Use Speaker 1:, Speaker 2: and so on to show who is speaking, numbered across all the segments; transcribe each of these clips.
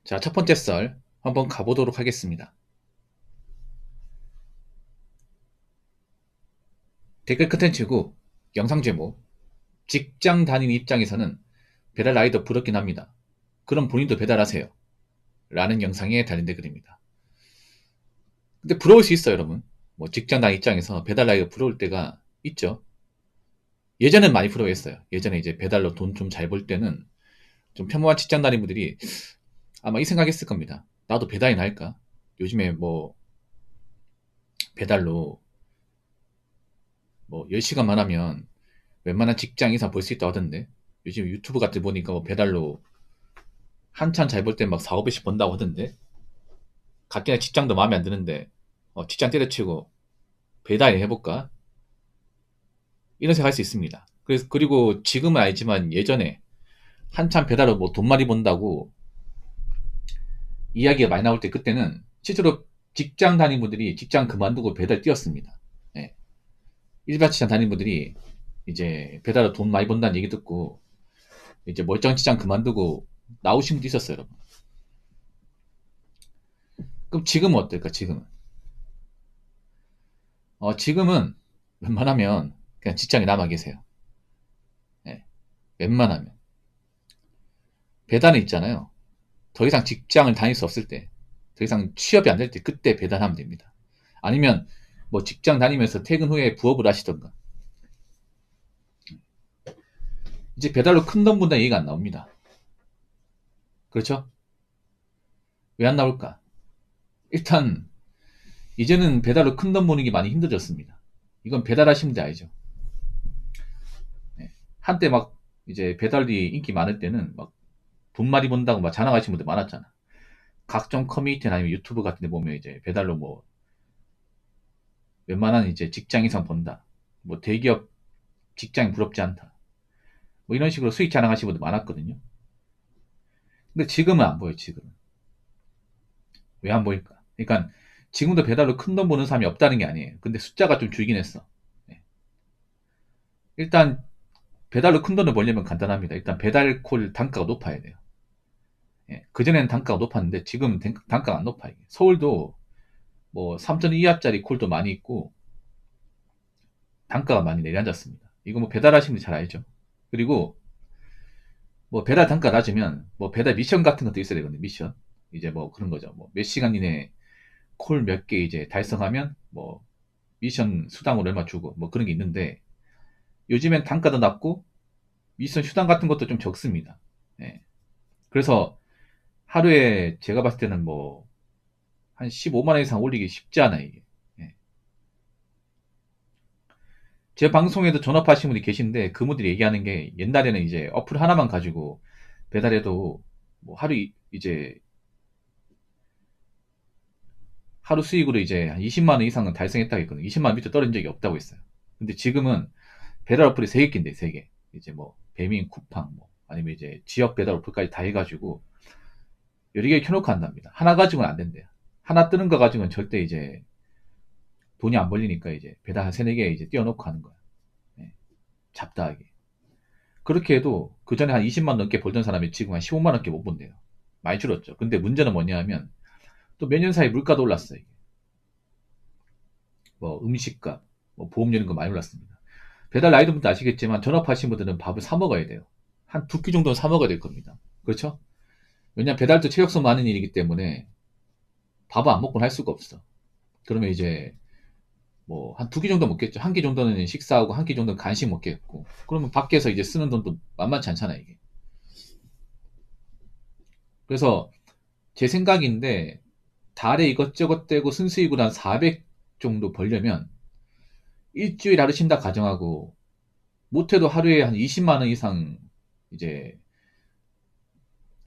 Speaker 1: 자, 첫 번째 썰 한번 가보도록 하겠습니다. 댓글 컨텐츠고 영상 제목 직장 다니는 입장에서는 배달 라이더 부럽긴 합니다. 그럼 본인도 배달하세요. 라는 영상에 달린 댓글입니다. 근데 부러울 수 있어요, 여러분. 뭐 직장 다니는 입장에서 배달 라이더 부러울 때가 있죠. 예전엔 많이 부러워했어요. 예전에 이제 배달로 돈 좀 잘 벌 때는 좀 평범한 직장 다니는 분들이 아마 이 생각했을 겁니다. 나도 배달이나 할까? 요즘에 뭐 배달로 뭐 10시간만 하면 웬만한 직장 이상 벌 수 있다고 하던데, 요즘 유튜브 같은 데 보니까 뭐 배달로 한참 잘 벌 때 막 4, 500씩 번다고 하던데, 각기나 직장도 마음에 안 드는데 직장 때려치고 배달 해볼까? 이런 생각 할 수 있습니다. 그리고 지금은 알지만 예전에 한참 배달로 뭐 돈 많이 번다고 이야기가 많이 나올 때, 그때는 실제로 직장 다니는 분들이 직장 그만두고 배달 뛰었습니다. 예. 일반 직장 다니는 분들이 이제 배달로 돈 많이 번다는 얘기 듣고 이제 멀쩡한 직장 그만두고 나오신 분도 있었어요, 여러분. 그럼 지금은 어떨까, 지금은? 지금은 웬만하면 그냥 직장에 남아 계세요. 예, 웬만하면. 배달은 있잖아요. 더 이상 직장을 다닐 수 없을 때, 더 이상 취업이 안 될 때, 그때 배달하면 됩니다. 아니면 뭐 직장 다니면서 퇴근 후에 부업을 하시던가. 이제 배달로 큰 돈 번다는 얘기가 안 나옵니다. 그렇죠? 왜 안 나올까? 일단 이제는 배달로 큰 돈 버는 게 많이 힘들어졌습니다. 이건 배달하시는 분들 알죠? 예. 한때 막 이제 배달이 인기 많을 때는 막 돈 많이 번다고 막 자랑하시는 분들 많았잖아. 각종 커뮤니티나 아니면 유튜브 같은 데 보면 이제 배달로 뭐 웬만한 이제 직장 이상 번다. 뭐 대기업 직장이 부럽지 않다. 뭐 이런 식으로 수익 자랑하시는 분들 많았거든요. 근데 지금은 안 보여요, 지금은. 왜 안 보일까? 그러니까 지금도 배달로 큰 돈 버는 사람이 없다는 게 아니에요. 근데 숫자가 좀 줄긴 했어. 네. 일단 배달로 큰 돈을 벌려면 간단합니다. 일단 배달콜 단가가 높아야 돼요. 예. 그전에는 단가가 높았는데 지금은 단가가 안 높아요. 서울도 뭐 3천 이하짜리 콜도 많이 있고 단가가 많이 내려앉았습니다. 이거 뭐 배달하시는 분들 잘 알죠. 그리고 뭐 배달 단가 낮으면 뭐 배달 미션 같은 것도 있어야 되거든요. 미션. 이제 뭐 그런 거죠. 뭐 몇 시간 이내에 콜 몇 개 이제 달성하면 뭐 미션 수당으로 얼마 주고 뭐 그런 게 있는데, 요즘엔 단가도 낮고 미션 수당 같은 것도 좀 적습니다. 예. 그래서 하루에 제가 봤을 때는 뭐 한 15만 원 이상 올리기 쉽지 않아요, 이게. 예. 제 방송에도 전업하시는 분이 계신데 그분들이 얘기하는 게, 옛날에는 이제 어플 하나만 가지고 배달해도 뭐 이제 하루 수익으로 이제 한 20만 원 이상은 달성했다고 했거든요. 20만 원 밑에 떨어진 적이 없다고 했어요. 근데 지금은 배달 어플이 3개 인데 3개. 이제 뭐 배민, 쿠팡, 뭐 아니면 이제 지역 배달 어플까지 다 해가지고 여러 개 켜놓고 한답니다. 하나 가지고는 안 된대요. 하나 뜨는 거 가지고는 절대 이제 돈이 안 벌리니까 이제 배달 한 3, 4개 이제 띄워놓고 하는 거야. 예, 잡다하게. 그렇게 해도 그 전에 한 20만 넘게 벌던 사람이 지금 한 15만 넘게 못 번대요. 많이 줄었죠. 근데 문제는 뭐냐 하면 또 몇 년 사이 물가도 올랐어요. 뭐 음식값, 뭐 보험료 이런 거 많이 올랐습니다. 배달 라이더 분들 아시겠지만 전업하신 분들은 밥을 사 먹어야 돼요. 한 두 끼 정도는 사 먹어야 될 겁니다. 그렇죠? 왜냐면 배달도 체력성 많은 일이기 때문에 밥을 안 먹고는 할 수가 없어. 그러면 이제 뭐 한 두 끼 정도 먹겠죠. 한 끼 정도는 식사하고 한 끼 정도는 간식 먹겠고. 그러면 밖에서 이제 쓰는 돈도 만만치 않잖아, 이게. 그래서 제 생각인데 달에 이것저것 떼고 순수익으로 한 400 정도 벌려면 일주일 하루 쉰다 가정하고 못해도 하루에 한 20만 원 이상 이제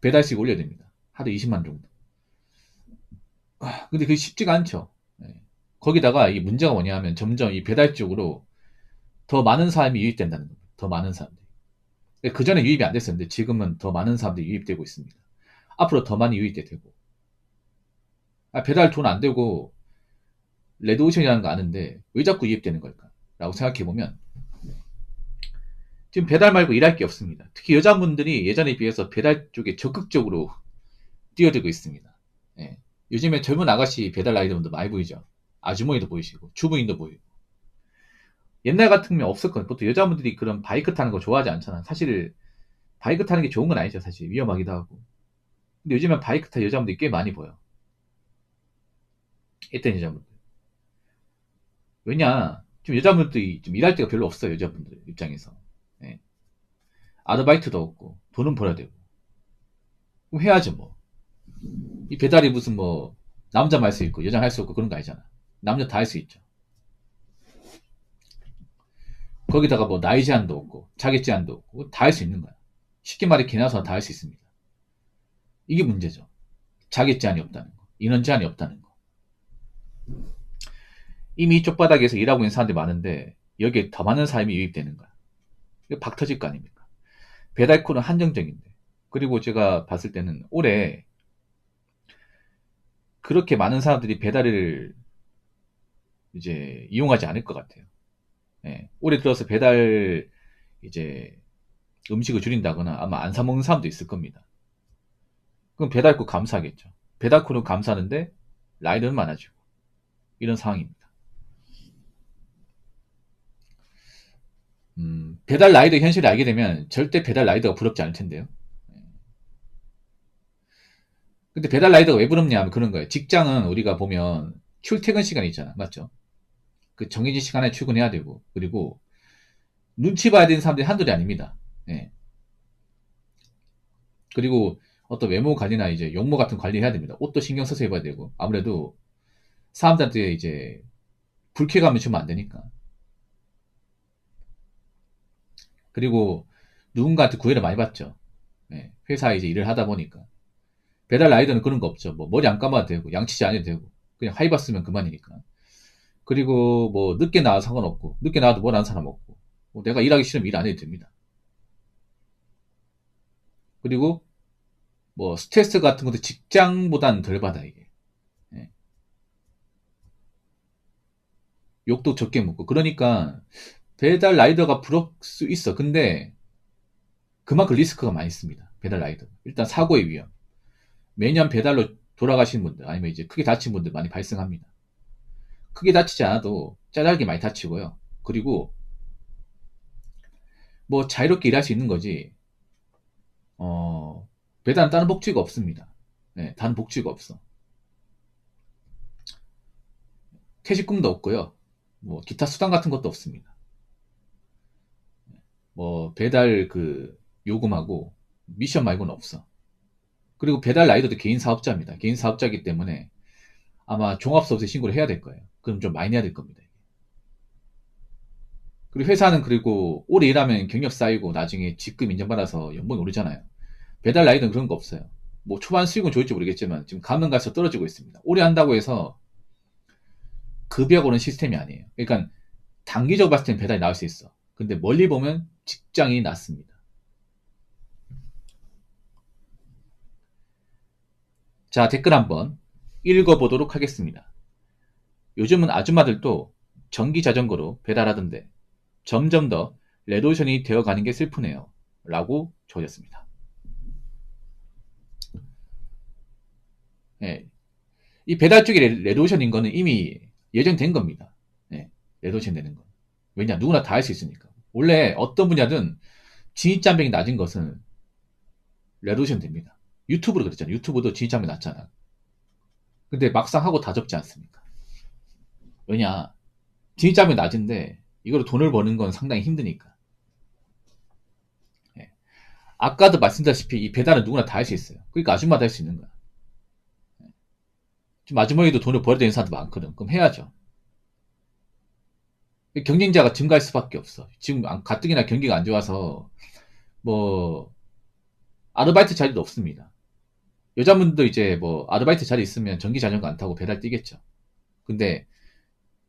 Speaker 1: 배달수익 올려야 됩니다. 하루 20만 정도. 근데 그게 쉽지가 않죠. 예. 거기다가 이 문제가 뭐냐 하면 점점 이 배달 쪽으로 더 많은 사람이 유입된다는 겁니다. 더 많은 사람들이. 그 전에 유입이 안 됐었는데 지금은 더 많은 사람들이 유입되고 있습니다. 앞으로 더 많이 유입돼 되고. 배달 돈 안 되고 레드오션이라는 거 아는데 왜 자꾸 유입되는 걸까? 라고 생각해보면 지금 배달 말고 일할 게 없습니다. 특히 여자분들이 예전에 비해서 배달 쪽에 적극적으로 뛰어들고 있습니다. 예. 요즘에 젊은 아가씨 배달 라이더분도 많이 보이죠. 아주머니도 보이시고 주부인도 보이고. 옛날 같으면 없었거든요. 보통 여자분들이 그런 바이크 타는 거 좋아하지 않잖아. 사실 바이크 타는 게 좋은 건 아니죠. 사실 위험하기도 하고. 근데 요즘엔 바이크 타 여자분들이 꽤 많이 보여. 이때 여자분들. 왜냐? 좀 여자분들이 좀 일할 데가 별로 없어요. 여자분들 입장에서. 예. 아르바이트도 없고 돈은 벌어야 되고. 그럼 해야죠 뭐. 이 배달이 무슨 뭐 남자 할 수 있고 여자 할 수 없고 그런 거 아니잖아. 남녀 다 할 수 있죠. 거기다가 뭐 나이 제한도 없고 자격 제한도 없고 다 할 수 있는 거야. 쉽게 말해 개나소나 다 할 수 있습니다. 이게 문제죠. 자격 제한이 없다는 거. 인원 제한이 없다는 거. 이미 이쪽 바닥에서 일하고 있는 사람들이 많은데 여기에 더 많은 사람이 유입되는 거야. 이거 박 터질 거 아닙니까? 배달콜은 한정적인데. 그리고 제가 봤을 때는 올해 그렇게 많은 사람들이 배달을 이제 이용하지 않을 것 같아요. 예. 올해 들어서 배달 이제 음식을 줄인다거나 아마 안 사 먹는 사람도 있을 겁니다. 그럼 배달콜 감사하겠죠. 배달콜은 감사하는데 라이더는 많아지고 이런 상황입니다. 배달 라이더 현실을 알게 되면 절대 배달 라이더가 부럽지 않을 텐데요. 근데 배달 라이더가 왜 부럽냐 하면 그런 거예요. 직장은 우리가 보면 출퇴근 시간이 있잖아. 맞죠? 그 정해진 시간에 출근해야 되고, 그리고 눈치 봐야 되는 사람들이 한둘이 아닙니다. 예. 그리고 어떤 외모 관리나 이제 용모 같은 관리 해야 됩니다. 옷도 신경 써서 입어야 되고, 아무래도 사람들한테 이제 불쾌감을 주면 안 되니까. 그리고 누군가한테 구애를 많이 받죠. 예. 회사에 이제 일을 하다 보니까. 배달 라이더는 그런 거 없죠. 뭐 머리 안 감아도 되고, 양치지 안 해도 되고, 그냥 하이바 쓰면 그만이니까. 그리고 뭐 늦게 나와도 상관없고, 늦게 나와도 뭘 하는 사람 없고, 뭐 내가 일하기 싫으면 일 안 해도 됩니다. 그리고 뭐 스트레스 같은 것도 직장보다는 덜 받아 이게. 예. 욕도 적게 먹고. 그러니까 배달 라이더가 부를 수 있어. 근데 그만큼 리스크가 많이 있습니다. 배달 라이더. 일단 사고의 위험. 매년 배달로 돌아가신 분들 아니면 이제 크게 다친 분들 많이 발생합니다. 크게 다치지 않아도 짜잘하게 많이 다치고요. 그리고 뭐 자유롭게 일할 수 있는 거지. 배달은 다른 복지가 없습니다. 네, 다른 복지가 없어. 퇴직금도 없고요. 뭐 기타 수당 같은 것도 없습니다. 뭐 배달 그 요금하고 미션 말고는 없어. 그리고 배달 라이더도 개인 사업자입니다. 개인 사업자이기 때문에 아마 종합소득세 신고를 해야 될 거예요. 그럼 좀 많이 내야 될 겁니다. 그리고 회사는 그리고 오래 일하면 경력 쌓이고 나중에 직급 인정받아서 연봉이 오르잖아요. 배달 라이더는 그런 거 없어요. 뭐 초반 수익은 좋을지 모르겠지만 지금 가면 갈수록 떨어지고 있습니다. 오래 한다고 해서 급여가 오는 시스템이 아니에요. 그러니까 단기적으로 봤을 때는 배달이 나올 수 있어. 근데 멀리 보면 직장이 낫습니다. 자, 댓글 한번 읽어보도록 하겠습니다. 요즘은 아줌마들도 전기 자전거로 배달하던데 점점 더 레드오션이 되어가는 게 슬프네요. 라고 적으셨습니다. 예, 이 배달 쪽이 레드오션인 거는 이미 예정된 겁니다. 예, 레드오션 되는 거. 왜냐, 누구나 다 할 수 있으니까. 원래 어떤 분야든 진입장벽이 낮은 것은 레드오션 됩니다. 유튜브로 그랬잖아요. 유튜브도 진입장벽이 낮잖아. 근데 막상 하고 다 접지 않습니까? 왜냐, 진입장벽이 낮은데 이걸로 돈을 버는 건 상당히 힘드니까. 예. 아까도 말씀드렸다시피 이 배달은 누구나 다 할 수 있어요. 그러니까 아줌마도 할 수 있는 거야. 지금 아주머니도 돈을 벌어야 되는 사람도 많거든. 그럼 해야죠. 경쟁자가 증가할 수밖에 없어. 지금 가뜩이나 경기가 안 좋아서 뭐 아르바이트 자리도 없습니다. 여자분도 이제 뭐 아르바이트 자리 있으면 전기 자전거 안 타고 배달 뛰겠죠. 근데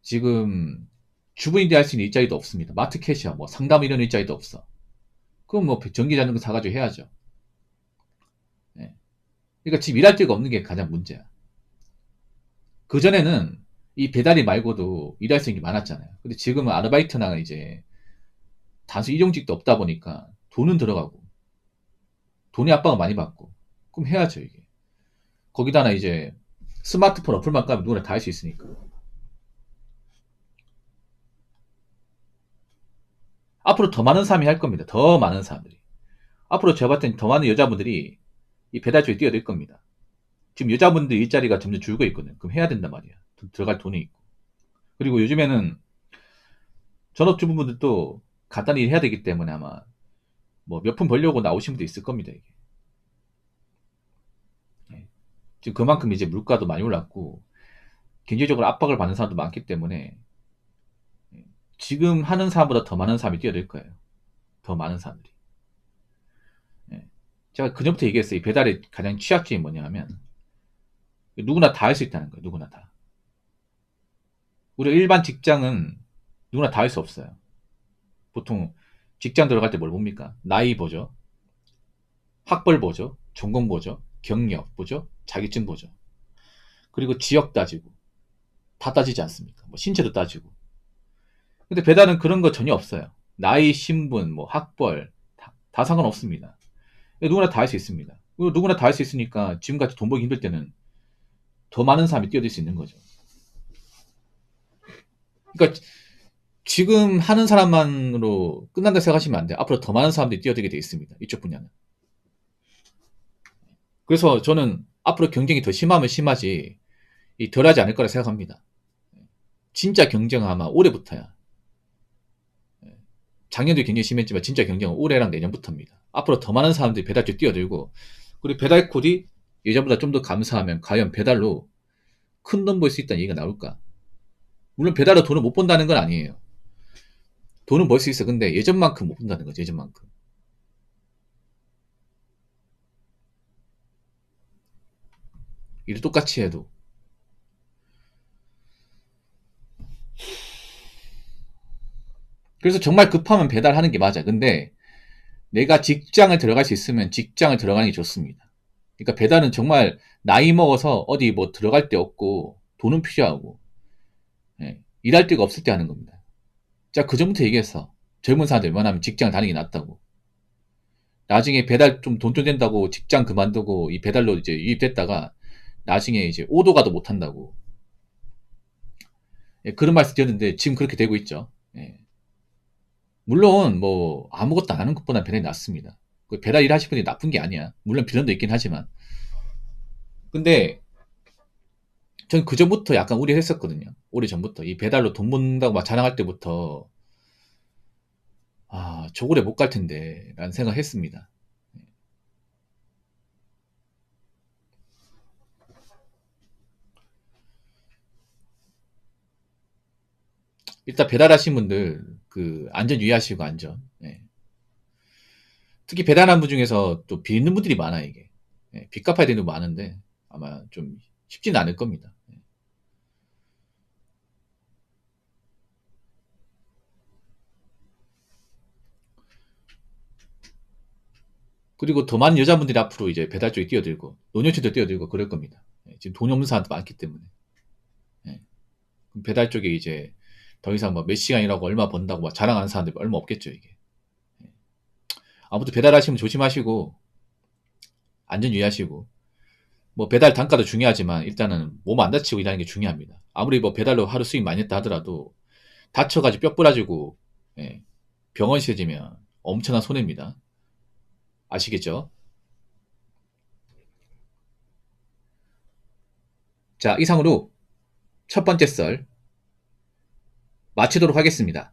Speaker 1: 지금 주부인데 할 수 있는 일자리도 없습니다. 마트 캐시어, 뭐 상담 이런 일자리도 없어. 그럼 뭐 전기 자전거 사가지고 해야죠. 예. 그러니까 지금 일할 데가 없는 게 가장 문제야. 그전에는 이 배달이 말고도 일할 수 있는 게 많았잖아요. 근데 지금은 아르바이트나 이제 단순 일용직도 없다 보니까 돈은 들어가고 돈의 압박을 많이 받고 그럼 해야죠 이게. 거기다가 이제 스마트폰 어플만 까면 누구나 다 할 수 있으니까. 앞으로 더 많은 사람이 할 겁니다. 더 많은 사람들이. 앞으로 제가 봤을 땐 더 많은 여자분들이 이 배달 쪽에 뛰어들 겁니다. 지금 여자분들 일자리가 점점 줄고 있거든요. 그럼 해야 된단 말이야. 들어갈 돈이 있고. 그리고 요즘에는 전업주부분들도 간단히 일해야 되기 때문에 아마 뭐 몇 푼 벌려고 나오신 분도 있을 겁니다. 이게. 예. 지금 그만큼 이제 물가도 많이 올랐고 경제적으로 압박을 받는 사람도 많기 때문에 지금 하는 사람보다 더 많은 사람이 뛰어들 거예요. 더 많은 사람들이. 예. 제가 그전부터 얘기했어요. 이 배달의 가장 취약점이 뭐냐 하면 누구나 다 할 수 있다는 거예요. 누구나 다. 우리 일반 직장은 누구나 다 할 수 없어요. 보통 직장 들어갈 때 뭘 봅니까? 나이 보죠. 학벌 보죠. 전공 보죠. 경력 보죠. 자격증 보죠. 그리고 지역 따지고 다 따지지 않습니까? 뭐 신체도 따지고. 근데 배달은 그런 거 전혀 없어요. 나이, 신분, 뭐 학벌 다 상관없습니다. 누구나 다 할 수 있습니다. 그리고 누구나 다 할 수 있으니까 지금같이 돈 벌기 힘들 때는 더 많은 사람이 뛰어들 수 있는 거죠. 그러니까 지금 하는 사람만으로 끝난다 생각하시면 안 돼요. 앞으로 더 많은 사람들이 뛰어들게 돼 있습니다. 이쪽 분야는. 그래서 저는 앞으로 경쟁이 더 심하면 심하지 덜하지 않을 거라 생각합니다. 진짜 경쟁은 아마 올해부터야. 작년도 굉장히 심했지만 진짜 경쟁은 올해랑 내년부터입니다. 앞으로 더 많은 사람들이 배달 쪽 뛰어들고 그리고 배달 콜이 예전보다 좀 더 감사하면 과연 배달로 큰 돈 벌 수 있다는 얘기가 나올까? 물론 배달로 돈을 못 번다는 건 아니에요. 돈은 벌 수 있어. 근데 예전만큼 못 번다는 거죠. 예전만큼. 일을 똑같이 해도. 그래서 정말 급하면 배달하는 게 맞아. 근데 내가 직장을 들어갈 수 있으면 직장을 들어가는 게 좋습니다. 그러니까 배달은 정말 나이 먹어서 어디 뭐 들어갈 데 없고 돈은 필요하고 일할 데가 없을 때 하는 겁니다. 자, 그전부터 얘기했어. 젊은 사람들 웬만하면 직장 다니는 게 낫다고. 나중에 배달 좀 돈 좀 된다고 직장 그만두고 이 배달로 이제 유입됐다가 나중에 이제 오도 가도 못 한다고. 그런 말씀 드렸는데 지금 그렇게 되고 있죠. 물론 뭐 아무것도 안 하는 것보다 배달이 낫습니다. 배달 일 하시는 분이 나쁜 게 아니야. 물론 비련도 있긴 하지만. 근데 전 그전부터 약간 우려했었거든요. 오래전부터. 이 배달로 돈 번다고 막 자랑할 때부터 저 오래 못 갈 텐데 라는 생각을 했습니다. 일단 배달하신 분들 그 안전 유의하시고 안전. 특히 배달하는 분 중에서 또 빚는 분들이 많아요. 이게 빚 갚아야 되는 분 많은데 아마 좀 쉽지는 않을 겁니다. 그리고 더 많은 여자분들이 앞으로 이제 배달 쪽에 뛰어들고 노년층도 뛰어들고 그럴 겁니다. 지금 돈이 없는 사람도 많기 때문에. 배달 쪽에 이제 더 이상 뭐 몇 시간 일하고 얼마 번다고 막 자랑하는 사람들이 얼마 없겠죠, 이게. 아무튼 배달하시면 조심하시고, 안전 유의하시고, 뭐 배달 단가도 중요하지만 일단은 몸 안 다치고 일하는 게 중요합니다. 아무리 뭐 배달로 하루 수익 많이 했다 하더라도 다쳐가지고 뼈 부러지고, 병원 실지면 엄청난 손해입니다. 아시겠죠? 자, 이상으로 첫 번째 썰 마치도록 하겠습니다.